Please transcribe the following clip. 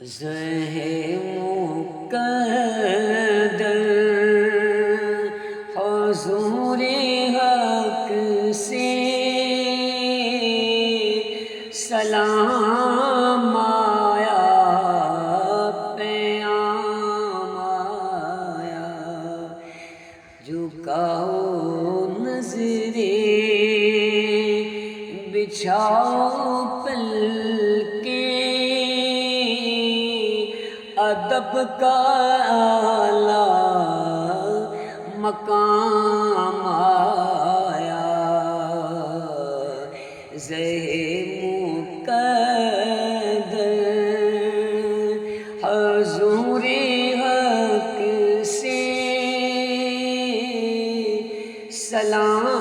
ज़हे मुक़द्दर हुज़ूर-ए हक़ से सलाम आया, पैगाम आया। झुकाओ नज़रें, बिछाओ पलकें, अदब का आला मकाम आया। ज़हे मुक़द्दर हुज़ूर-ए हक़ से सलाम